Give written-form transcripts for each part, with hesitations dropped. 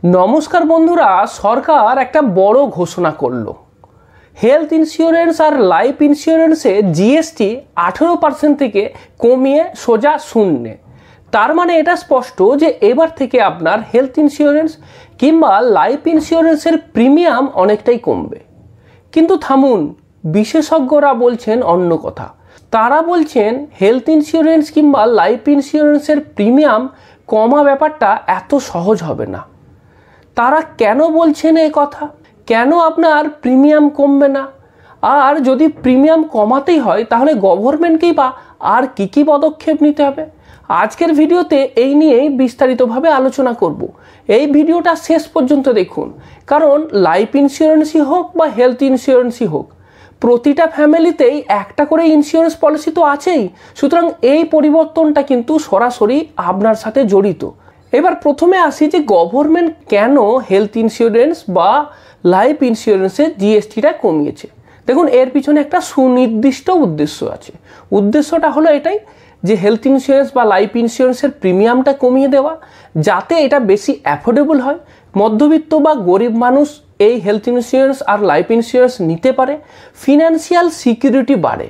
নমস্কার বন্ধুরা, সরকার একটা বড় ঘোষণা করলো। হেলথ ইন্স্যুরেন্স আর লাইফ ইন্স্যুরেন্সে জিএসটি 18% থেকে কমিয়ে সোজা শূন্যে। তার মানে এটা স্পষ্ট যে এবার থেকে আপনার হেলথ ইন্স্যুরেন্স কিংবা লাইফ ইন্স্যুরেন্সের প্রিমিয়াম অনেকটাই কমবে। কিন্তু থামুন, বিশেষজ্ঞরা বলছেন অন্য কথা। তারা বলছেন হেলথ ইন্স্যুরেন্স কিংবা লাইফ ইন্স্যুরেন্সের প্রিমিয়াম কমা ব্যাপারটা এত সহজ হবে না। তারা কেন বলছেন এই কথা? কেন আপনার প্রিমিয়াম কমবে না? আর যদি প্রিমিয়াম কমাতেই হয় তাহলে গভর্নমেন্টকেই বা আর কি পদক্ষেপ নিতে হবে? আজকের ভিডিওতে এই নিয়েই বিস্তারিতভাবে আলোচনা করব। এই ভিডিওটা শেষ পর্যন্ত দেখুন, কারণ লাইফ ইন্স্যুরেন্সই হোক বা হেলথ ইন্স্যুরেন্সই হোক, প্রতিটা ফ্যামিলিতেই একটা করে ইন্স্যুরেন্স পলিসি তো আছেই। সুতরাং এই পরিবর্তনটা কিন্তু সরাসরি আপনার সাথে জড়িত। এবার প্রথমে আসি যে গভর্নমেন্ট কেন হেলথ ইন্স্যুরেন্স বা লাইফ ইন্স্যুরেন্সের জিএসটিটা কমিয়েছে। দেখুন, এর পিছনে একটা সুনির্দিষ্ট উদ্দেশ্য আছে। উদ্দেশ্যটা হলো এটাই যে হেলথ ইন্স্যুরেন্স বা লাইফ ইন্স্যুরেন্সের প্রিমিয়ামটা কমিয়ে দেওয়া, যাতে এটা বেশি অ্যাফোর্ডেবল হয়, মধ্যবিত্ত বা গরিব মানুষ এই হেলথ ইন্স্যুরেন্স আর লাইফ ইন্স্যুরেন্স নিতে পারে, ফিনান্সিয়াল সিকিউরিটি বাড়ে।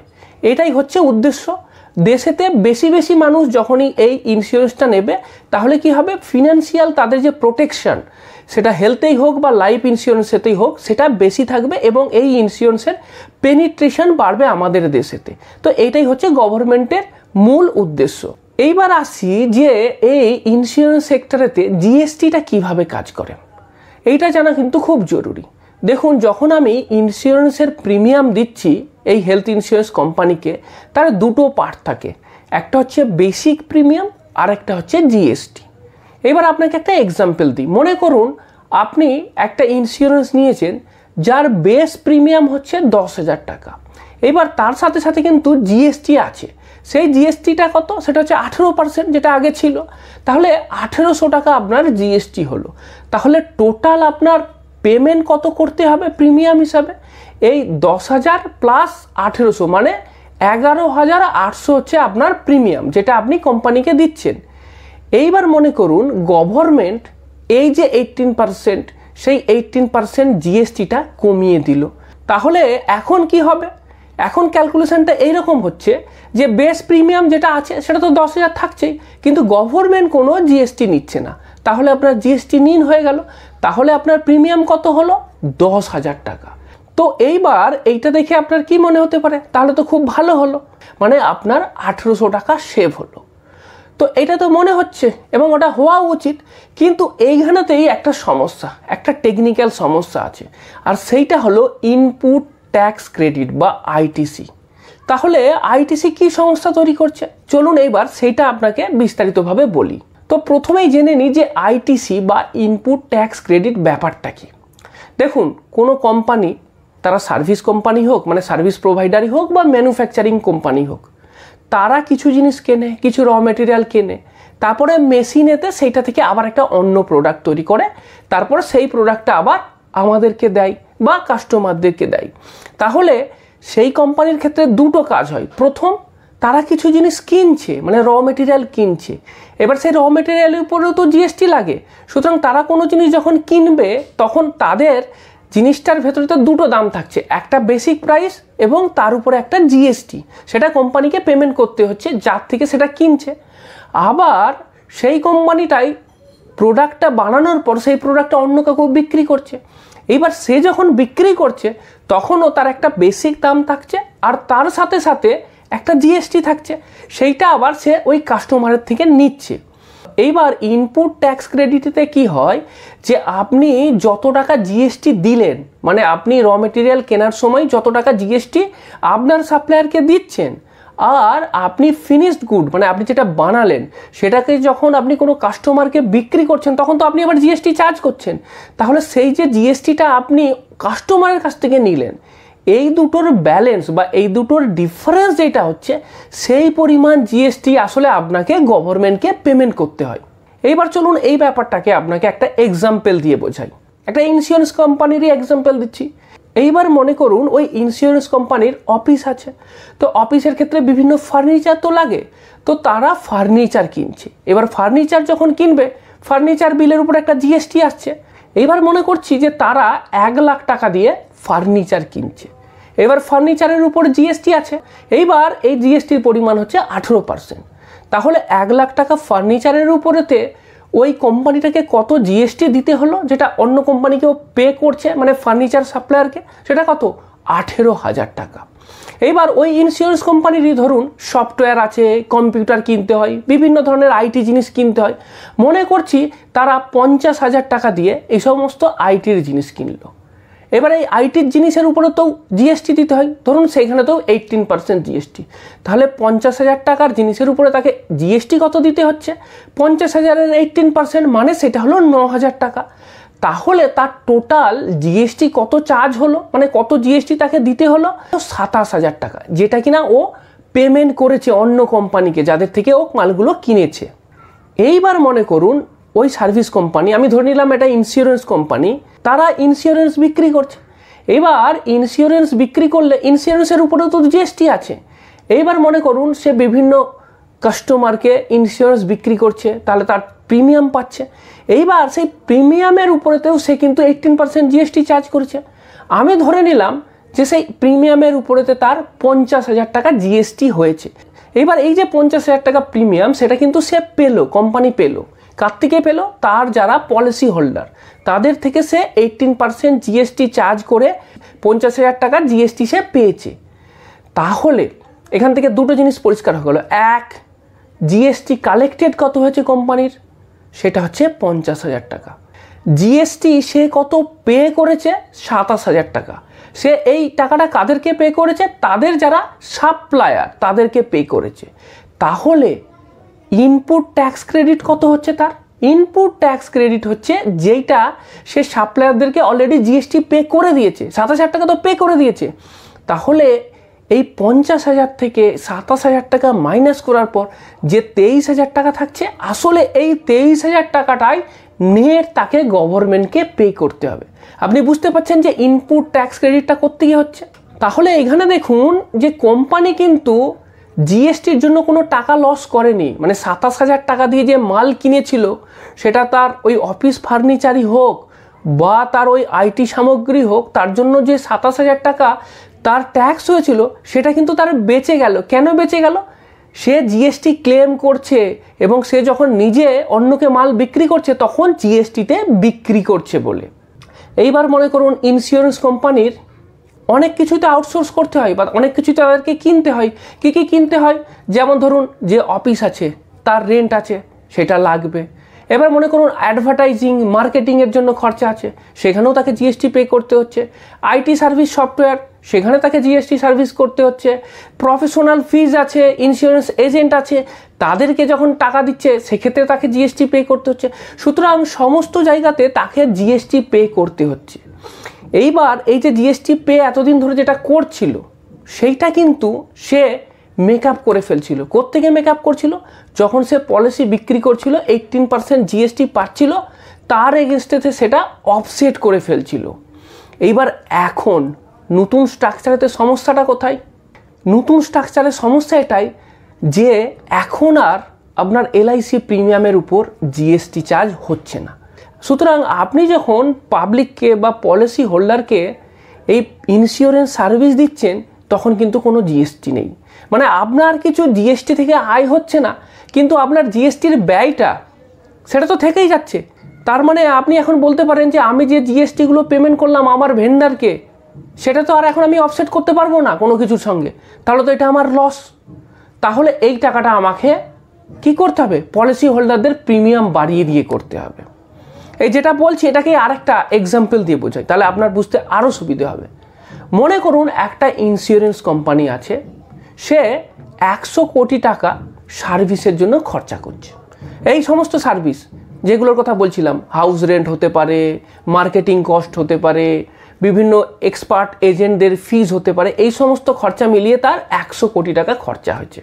এটাই হচ্ছে উদ্দেশ্য। দেশেতে বেশি মানুষ যখনই এই ইন্স্যুরেন্সটা নেবে তাহলে কি হবে, ফিনান্সিয়াল তাদের যে প্রোটেকশন, সেটা হেলথেই হোক বা লাইফ ইন্স্যুরেন্সেতেই হোক, সেটা বেশি থাকবে এবং এই ইন্স্যুরেন্সের পেনিট্রেশন বাড়বে আমাদের দেশেতে। তো এইটাই হচ্ছে গভর্নমেন্টের মূল উদ্দেশ্য। এইবার আসি যে এই ইন্স্যুরেন্স সেক্টরেতে জিএসটিটা কিভাবে কাজ করে, এইটা জানা কিন্তু খুব জরুরি। দেখুন, যখন আমি ইন্স্যুরেন্সের প্রিমিয়াম দিচ্ছি এই হেলথ ইন্স্যুরেন্স কোম্পানিকে, তার দুটো পার্ট থাকে। একটা হচ্ছে বেসিক প্রিমিয়াম আর একটা হচ্ছে জিএসটি। এবার আপনাকে একটা এক্সাম্পল দিই। মনে করুন আপনি একটা ইন্স্যুরেন্স নিয়েছেন যার বেস প্রিমিয়াম হচ্ছে 10,000 টাকা। এবার তার সাথে সাথে কিন্তু জিএসটি আছে। সেই জিএসটিটা কত? সেটা হচ্ছে 18%, যেটা আগে ছিল। তাহলে 1800 টাকা আপনার জিএসটি হলো। তাহলে টোটাল আপনার পেমেন্ট কত করতে হবে প্রিমিয়াম হিসাবে? এই 10,000 প্লাস 1800 মানে 11,800 হচ্ছে আপনার প্রিমিয়াম, যেটা আপনি কোম্পানিকে দিচ্ছেন। এইবার মনে করুন গভর্নমেন্ট এই যে 18%, সেই 18% জিএসটিটা কমিয়ে দিল। তাহলে এখন কি হবে? এখন ক্যালকুলেশনটা এইরকম হচ্ছে যে বেস প্রিমিয়াম যেটা আছে সেটা তো 10,000 থাকছেই, কিন্তু গভর্নমেন্ট কোনো জিএসটি নিচ্ছে না। তাহলে আপনার জিএসটি নিন হয়ে গেল। তাহলে আপনার প্রিমিয়াম কত হলো? 10,000 টাকা। তো এইবার এইটা দেখে আপনার কি মনে হতে পারে? তাহলে তো খুব ভালো হলো, মানে আপনার 1800 টাকা সেভ হলো। তো এটা তো মনে হচ্ছে এবং ওটা হওয়া উচিত, কিন্তু এইখানেতেই একটা সমস্যা, একটা টেকনিক্যাল সমস্যা আছে। আর সেইটা হলো ইনপুট ট্যাক্স ক্রেডিট বা আইটিসি। তাহলে আইটিসি কি সমস্যা তৈরি করছে, চলুন এইবার সেইটা আপনাকে বিস্তারিতভাবে বলি। তো প্রথমেই জেনে নিই যে আইটিসি বা ইনপুট ট্যাক্স ক্রেডিট ব্যাপারটা কি। দেখুন, কোনো কোম্পানি, তারা সার্ভিস কোম্পানি হোক, মানে সার্ভিস প্রোভাইডারই হোক বা ম্যানুফ্যাকচারিং কোম্পানি হোক, তারা কিছু জিনিস কেনে, কিছু র মেটেরিয়াল কেনে, তারপরে মেশিনেতে সেইটা থেকে আবার একটা অন্য প্রোডাক্ট তৈরি করে, তারপরে সেই প্রোডাক্টটা আবার আমাদেরকে দেয় বা কাস্টমারদেরকে দেয়। তাহলে সেই কোম্পানির ক্ষেত্রে দুটো কাজ হয়। প্রথম, তারা কিছু জিনিস কিনছে, মানে র মেটেরিয়াল কিনছে। এবার সেই র মেটেরিয়ালের উপরেও তো জিএসটি লাগে। সুতরাং তারা কোনো জিনিস যখন কিনবে তখন তাদের জিনিসটার ভেতরে তো দুটো দাম থাকছে, একটা বেসিক প্রাইস এবং তার উপরে একটা জিএসটি। সেটা কোম্পানিকে পেমেন্ট করতে হচ্ছে যার থেকে সেটা কিনছে। আবার সেই কোম্পানিটাই প্রোডাক্টটা বানানোর পর সেই প্রোডাক্টটা অন্য কাউকে বিক্রি করছে। এইবার সে যখন বিক্রি করছে তখনও তার একটা বেসিক দাম থাকছে আর তার সাথে সাথে একটা জিএসটি থাকছে, সেইটা আবার সে ওই কাস্টমারের থেকে নিচ্ছে। এইবার ইনপুট ট্যাক্স ক্রেডিটে কি হয় যে আপনি যত টাকা জিএসটি দিলেন, মানে আপনি র মেটেরিয়াল কেনার সময় যত টাকা জিএসটি আপনার সাপ্লায়ারকে দিচ্ছেন, আর আপনি ফিনিশড গুড মানে আপনি যেটা বানালেন সেটাকে যখন আপনি কোনো কাস্টমারকে বিক্রি করছেন তখন তো আপনি আবার জিএসটি চার্জ করছেন। তাহলে সেই যে জিএসটিটা আপনি কাস্টমারের কাছ থেকে নিলেন, এই দুটোর ব্যালেন্স বা এই দুটোর ডিফারেন্স যেটা হচ্ছে, সেই পরিমাণ জিএসটি আসলে আপনাকে গভর্নমেন্টকে পেমেন্ট করতে হয়। এইবার চলুন এই ব্যাপারটাকে আপনাকে একটা এক্সাম্পল দিয়ে বোঝাই। একটা ইন্স্যুরেন্স কোম্পানিরই এক্সাম্পল দিচ্ছি। এইবার মনে করুন ওই ইন্স্যুরেন্স কোম্পানির অফিস আছে। তো অফিসের ক্ষেত্রে বিভিন্ন ফার্নিচার তো লাগে, তো তারা ফার্নিচার কিনছে। এবার ফার্নিচার যখন কিনবে, ফার্নিচার বিলের উপর একটা জিএসটি আসছে। এইবার মনে করছি যে তারা 1 লাখ টাকা দিয়ে ফার্নিচার কিনছে, এবার ফার্নিচারের উপর জিএসটি আছে, এইবার এই জিএসটির পরিমাণ হচ্ছে 18%। তাহলে 1 লাখ টাকা ফার্নিচারের উপরেতে ওই কোম্পানিটাকে কত জিএসটি দিতে হলো, যেটা অন্য কোম্পানিকেও পে করছে, মানে ফার্নিচার সাপ্লায়ারকে, সেটা কত? 18,000 টাকা। এইবার ওই ইন্স্যুরেন্স কোম্পানিরই ধরুন সফটওয়্যার আছে, কম্পিউটার কিনতে হয়, বিভিন্ন ধরনের আইটি জিনিস কিনতে হয়, মনে করছি তারা 50,000 টাকা দিয়ে এই সমস্ত আইটির জিনিস কিনলো। এবার এই আইটির জিনিসের উপরে তো জিএসটি দিতে হয়, ধরুন সেইখানে তো 18% জিএসটি। তাহলে 50,000 টাকার জিনিসের উপরে তাকে জিএসটি কত দিতে হচ্ছে? 50,000-এর 18% মানে সেটা হলো 9,000 টাকা। তাহলে তার টোটাল জিএসটি কত চার্জ হলো, মানে কত জিএসটি তাকে দিতে হলো? 27,000 টাকা, যেটা কিনা ও পেমেন্ট করেছে অন্য কোম্পানিকে, যাদের থেকে ও মালগুলো কিনেছে। এইবার মনে করুন ওই সার্ভিস কোম্পানি, আমি ধরে নিলাম এটা ইন্স্যুরেন্স কোম্পানি, তারা ইন্স্যুরেন্স বিক্রি করছে। এবার ইন্স্যুরেন্স বিক্রি করলে ইন্স্যুরেন্সের উপরেও তো জিএসটি আছে। এইবার মনে করুন সে বিভিন্ন কাস্টমারকে ইন্স্যুরেন্স বিক্রি করছে, তাহলে তার প্রিমিয়াম পাচ্ছে। এইবার সেই প্রিমিয়ামের উপরেতেও সে কিন্তু 18% জিএসটি চার্জ করেছে। আমি ধরে নিলাম যে সেই প্রিমিয়ামের উপরেতে তার 50,000 টাকা জিএসটি হয়েছে। এইবার এই যে 50,000 টাকা প্রিমিয়াম, সেটা কিন্তু সে পেলো, কোম্পানি পেলো। কার থেকে পেলো? তার যারা পলিসি হোল্ডার, তাদের থেকে সে 18% জিএসটি চার্জ করে 50,000 টাকা জিএসটি সে পেয়েছে। তাহলে এখান থেকে দুটো জিনিস পরিষ্কার হয়ে গেল। এক, জিএসটি কালেক্টেড কত হয়েছে কোম্পানির, সেটা হচ্ছে 50,000 টাকা। জিএসটি সে কত পে করেছে? 27,000 টাকা। সে এই টাকাটা কাদেরকে পে করেছে? তাদের যারা সাপ্লায়ার, তাদেরকে পে করেছে। তাহলে ইনপুট ট্যাক্স ক্রেডিট কত হচ্ছে তার? ইনপুট ট্যাক্স ক্রেডিট হচ্ছে যেটা সে সাপ্লায়ারদেরকে অলরেডি জিএসটি পে করে দিয়েছে, 27,000 টাকা তো পে করে দিয়েছে। তাহলে এই 50,000 থেকে 27,000 টাকা মাইনাস করার পর যে 23,000 টাকা থাকছে, আসলে এই 23,000 টাকাটাই নেট তাকে গভর্নমেন্টকে পে করতে হবে। আপনি বুঝতে পারছেন যে ইনপুট ট্যাক্স ক্রেডিটটা করতে গিয়ে হচ্ছে। তাহলে এখানে দেখুন যে কোম্পানি কিন্তু জিএসটির জন্য কোনো টাকা লস করেনি, মানে 27,000 টাকা দিয়ে যে মাল কিনেছিল, সেটা তার ওই অফিস ফার্নিচারই হোক বা তার ওই আইটি সামগ্রী হোক, তার জন্য যে 27,000 টাকা তার ট্যাক্স হয়েছিল, সেটা কিন্তু তার বেঁচে গেল। কেন বেঁচে গেল? সে জিএসটি ক্লেম করছে এবং সে যখন নিজে অন্যকে মাল বিক্রি করছে তখন জিএসটিতে বিক্রি করছে বলে। এইবার মনে করুন ইন্স্যুরেন্স কোম্পানির অনেক কিছুতে আউটসোর্স করতে হয় বা অনেক কিছু তাদেরকে কিনতে হয়। কী কী কিনতে হয়? যেমন ধরুন যে অফিস আছে, তার রেন্ট আছে, সেটা লাগবে। এবার মনে করুন অ্যাডভার্টাইজিং, মার্কেটিংয়ের জন্য খরচা আছে, সেখানেও তাকে জিএসটি পে করতে হচ্ছে। আইটি সার্ভিস সফটওয়্যার, সেখানে তাকে জিএসটি সার্ভিস করতে হচ্ছে। প্রফেশনাল ফিজ আছে, ইন্স্যুরেন্স এজেন্ট আছে, তাদেরকে যখন টাকা দিচ্ছে সেক্ষেত্রে তাকে জিএসটি পে করতে হচ্ছে। সুতরাং সমস্ত জায়গাতে তাকে জিএসটি পে করতে হচ্ছে। এইবার এই যে জিএসটি পে এতদিন ধরে যেটা করছিল, সেইটা কিন্তু সে মেকআপ করে ফেলছিল। কোত্থেকে মেকআপ করছিল? যখন সে পলিসি বিক্রি করছিল 18% জিএসটি পাচ্ছিল, তার এগেনস্টেতে সেটা অফসেট করে ফেলছিল। এইবার এখন নতুন স্ট্রাকচারেতে সমস্যাটা কোথায়? নতুন স্ট্রাকচারের সমস্যা এটাই যে এখন আর আপনার এলআইসি প্রিমিয়ামের উপর জিএসটি চার্জ হচ্ছে না। সুতরাং আপনি যখন পাবলিককে বা পলিসি হোল্ডারকে এই ইন্স্যুরেন্স সার্ভিস দিচ্ছেন, তখন কিন্তু কোনো জিএসটি নেই। মানে আপনার কিছু জিএসটি থেকে আয় হচ্ছে না, কিন্তু আপনার জিএসটির ব্যয়টা সেটা তো থেকেই যাচ্ছে। তার মানে আপনি এখন বলতে পারেন যে আমি যে জিএসটিগুলো পেমেন্ট করলাম আমার ভেন্ডারকে, সেটা তো আর এখন আমি অফসেট করতে পারবো না কোনো কিছুর সঙ্গে, তাহলে তো এটা আমার লস। তাহলে এই টাকাটা আমাকে কি করতে হবে? পলিসি হোল্ডারদের প্রিমিয়াম বাড়িয়ে দিয়ে করতে হবে। এই যেটা বলছি এটাকে আরেকটা এক্সাম্পল দিয়ে বোঝাই, তাহলে আপনার বুঝতে আরও সুবিধে হবে। মনে করুন একটা ইন্স্যুরেন্স কোম্পানি আছে, সে 100 কোটি টাকা সার্ভিসের জন্য খরচা করছে। এই সমস্ত সার্ভিস যেগুলোর কথা বলছিলাম, হাউস রেন্ট হতে পারে, মার্কেটিং কস্ট হতে পারে, বিভিন্ন এক্সপার্ট এজেন্টদের ফিজ হতে পারে, এই সমস্ত খরচা মিলিয়ে তার 100 কোটি টাকা খরচা হয়েছে।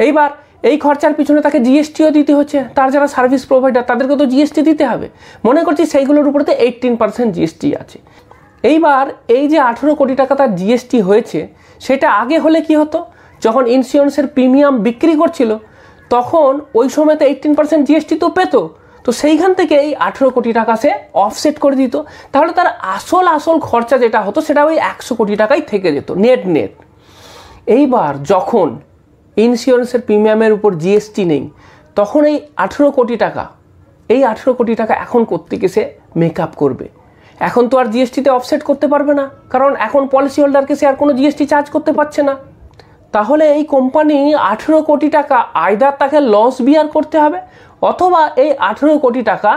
এইবার এই খরচার পিছনে তাকে জিএসটিও দিতে হচ্ছে, তার যারা সার্ভিস প্রোভাইডার তাদেরকে তো জিএসটি দিতে হবে। মনে করছি সেইগুলোর উপরেতে 18% জিএসটি আছে। এইবার এই যে 18 কোটি টাকা তার জিএসটি হয়েছে, সেটা আগে হলে কি হতো? যখন ইন্স্যুরেন্সের প্রিমিয়াম বিক্রি করছিল তখন ওই সময়তে 18% জিএসটি তো পেতো, তো সেইখান থেকে এই 18 কোটি টাকা সে অফসেট করে দিত, তাহলে তার আসল খরচা যেটা হতো সেটা ওই 100 কোটি টাকাই থেকে যেত নেট। এইবার যখন ইন্স্যুরেন্সের প্রিমিয়ামের উপর জিএসটি নেই, তখন এই 18 কোটি টাকা এখন কোত্থেকে সে মেকআপ করবে? এখন তো আর জিএসটিতে অফসেট করতে পারবে না, কারণ এখন পলিসি হোল্ডারকে সে আর কোনো জিএসটি চার্জ করতে পারছে না। তাহলে এই কোম্পানি 18 কোটি টাকা আইদার তাকে লস বিয়ার করতে হবে, অথবা এই 18 কোটি টাকা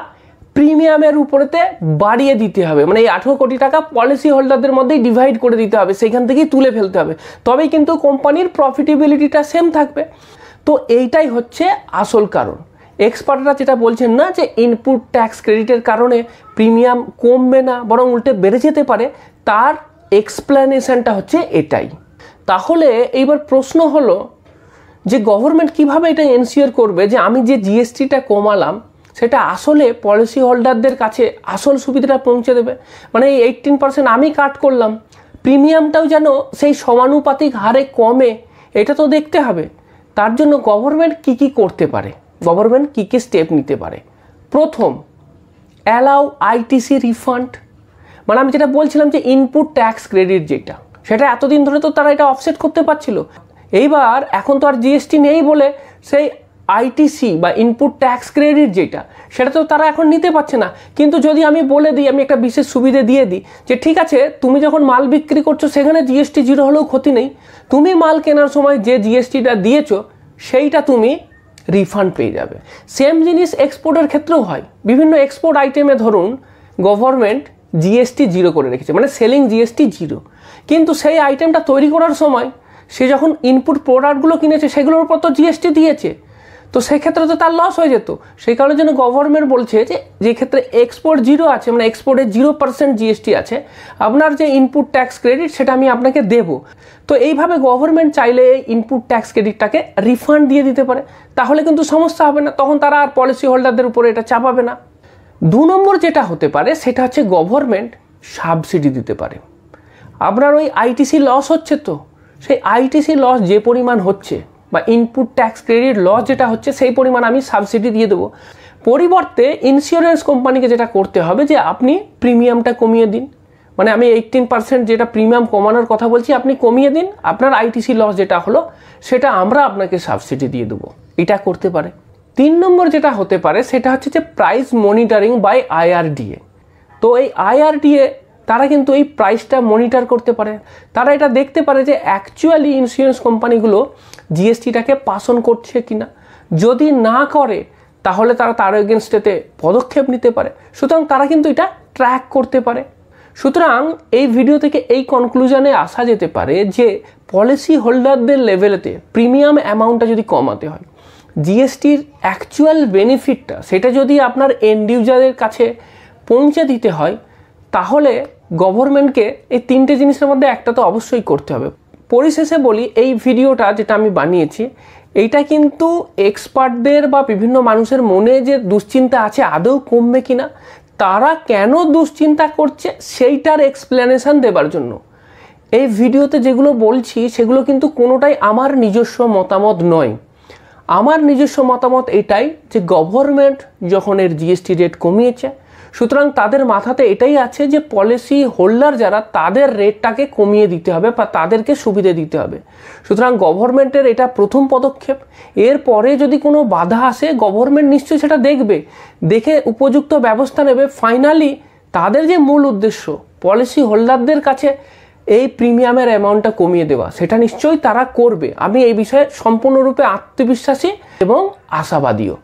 প্রিমিয়ামের উপরেতে বাড়িয়ে দিতে হবে। মানে এই 18 কোটি টাকা পলিসি হোল্ডারদের মধ্যেই ডিভাইড করে দিতে হবে, সেইখান থেকেই তুলে ফেলতে হবে, তবেই কিন্তু কোম্পানির প্রফিটেবিলিটিটা সেম থাকবে। তো এইটাই হচ্ছে আসল কারণ। এক্সপার্টরা যেটা বলছেন না যে ইনপুট ট্যাক্স ক্রেডিটের কারণে প্রিমিয়াম কমবে না, বরং উল্টে বেড়ে যেতে পারে, তার এক্সপ্লেনেশনটা হচ্ছে এটাই। তাহলে এইবার প্রশ্ন হলো যে গভর্নমেন্ট কিভাবে এটা এনশিওর করবে যে আমি যে জিএসটিটা কমালাম সেটা আসলে পলিসি হোল্ডারদের কাছে আসল সুবিধাটা পৌঁছে দেবে। মানে এই 18% আমি কাট করলাম, প্রিমিয়ামটাও যেন সেই সমানুপাতিক হারে কমে, এটা তো দেখতে হবে। তার জন্য গভর্নমেন্ট কি করতে পারে, গভর্নমেন্ট কি স্টেপ নিতে পারে? প্রথম, অ্যালাউ আইটিসি রিফান্ড। মানে আমি যেটা বলছিলাম যে ইনপুট ট্যাক্স ক্রেডিট যেটা, সেটা এতদিন ধরে তো তারা এটা অফসেট করতে পারছিল। এইবার এখন তো আর জিএসটি নেই বলে সেই আইটিসি বা ইনপুট ট্যাক্স ক্রেডিট যেটা, সেটা তো তারা এখন নিতে পারছে না। কিন্তু যদি আমি বলে দিই, আমি একটা বিশেষ সুবিধে দিয়ে দিই যে ঠিক আছে, তুমি যখন মাল বিক্রি করছো সেখানে জিএসটি 0 হলেও ক্ষতি নেই, তুমি মাল কেনার সময় যে জিএসটিটা দিয়েছো সেইটা তুমি রিফান্ড পেয়ে যাবে। সেম জিনিস এক্সপোর্টের ক্ষেত্রেও হয়। বিভিন্ন এক্সপোর্ট আইটেমে ধরুন গভর্নমেন্ট জিএসটি 0 করে রেখেছে, মানে সেলিং জিএসটি 0, কিন্তু সেই আইটেমটা তৈরি করার সময় সে যখন ইনপুট প্রোডাক্টগুলো কিনেছে সেগুলোর উপর তো জিএসটি দিয়েছে, তো সেক্ষেত্রে তো তার লস হয়ে যেত। সেই কারণের জন্য গভর্নমেন্ট বলছে যে ক্ষেত্রে এক্সপোর্ট 0 আছে, মানে এক্সপোর্টে 0% জিএসটি আছে, আপনার যে ইনপুট ট্যাক্স ক্রেডিট সেটা আমি আপনাকে দেব। তো এইভাবে গভর্নমেন্ট চাইলে এই ইনপুট ট্যাক্স ক্রেডিটটাকে রিফান্ড দিয়ে দিতে পারে, তাহলে কিন্তু সমস্যা হবে না, তখন তারা আর পলিসি হোল্ডারদের উপরে এটা চাপাবে না। 2 নম্বর যেটা হতে পারে সেটা হচ্ছে গভর্নমেন্ট সাবসিডি দিতে পারে। আপনার ওই আইটিসি লস হচ্ছে, তো সেই আইটিসি লস যে পরিমাণ হচ্ছে বা ইনপুট ট্যাক্স ক্রেডিট লস যেটা হচ্ছে সেই পরিমাণ আমি সাবসিডি দিয়ে দেবো। পরিবর্তে ইন্স্যুরেন্স কোম্পানিকে যেটা করতে হবে যে আপনি প্রিমিয়ামটা কমিয়ে দিন, মানে আমি 18% যেটা প্রিমিয়াম কমানোর কথা বলছি আপনি কমিয়ে দিন, আপনার আইটিসি লস যেটা হলো সেটা আমরা আপনাকে সাবসিডি দিয়ে দেবো, এটা করতে পারে। 3 নম্বর যেটা হতে পারে সেটা হচ্ছে যে প্রাইস মনিটরিং বাই আইআরডিএ। তো এই আইআরডিএ তারা কিন্তু এই প্রাইসটা মনিটর করতে পারে, তারা এটা দেখতে পারে যে অ্যাকচুয়ালি ইন্স্যুরেন্স কোম্পানিগুলো জিএসটিটাকে পাস অন করছে কিনা। যদি না করে তাহলে তারা তার এগেনস্টেতে পদক্ষেপ নিতে পারে, সুতরাং তারা কিন্তু এটা ট্র্যাক করতে পারে। সুতরাং এই ভিডিও থেকে এই কনক্লুশনে আসা যেতে পারে যে পলিসি হোল্ডারদের লেভেলেতে প্রিমিয়াম অ্যামাউন্টটা যদি কমাতে হয়, জিএসটির অ্যাকচুয়াল বেনিফিটটা সেটা যদি আপনার এন্ড ইউজারের কাছে পৌঁছে দিতে হয়, তাহলে গভর্নমেন্টকে এই 3টে জিনিসের মধ্যে একটা তো অবশ্যই করতে হবে। পরিশেষে বলি, এই ভিডিওটা যেটা আমি বানিয়েছি এইটা কিন্তু এক্সপার্টদের বা বিভিন্ন মানুষের মনে যে দুশ্চিন্তা আছে আদৌ কমবে কিনা, তারা কেন দুশ্চিন্তা করছে সেইটার এক্সপ্লেনেশন দেবার জন্য। এই ভিডিওতে যেগুলো বলছি সেগুলো কিন্তু কোনোটাই আমার নিজস্ব মতামত নয়। আমার নিজস্ব মতামত এটাই যে গভর্নমেন্ট যখন এর জিএসটি রেট কমিয়েছে, সুতরাং তাদের মাথাতে এটাই আছে যে পলিসি হোল্ডার যারা তাদের রেটটাকে কমিয়ে দিতে হবে বা তাদেরকে সুবিধে দিতে হবে। সুতরাং গভর্নমেন্টের এটা প্রথম পদক্ষেপ। এরপরে যদি কোনো বাধা আসে গভর্নমেন্ট নিশ্চয়ই সেটা দেখে উপযুক্ত ব্যবস্থা নেবে। ফাইনালি তাদের যে মূল উদ্দেশ্য পলিসি হোল্ডারদের কাছে এই প্রিমিয়ামের অ্যামাউন্টটা কমিয়ে দেওয়া, সেটা নিশ্চয়ই তারা করবে। আমি এই বিষয়ে সম্পূর্ণরূপে আত্মবিশ্বাসী এবং আশাবাদীও।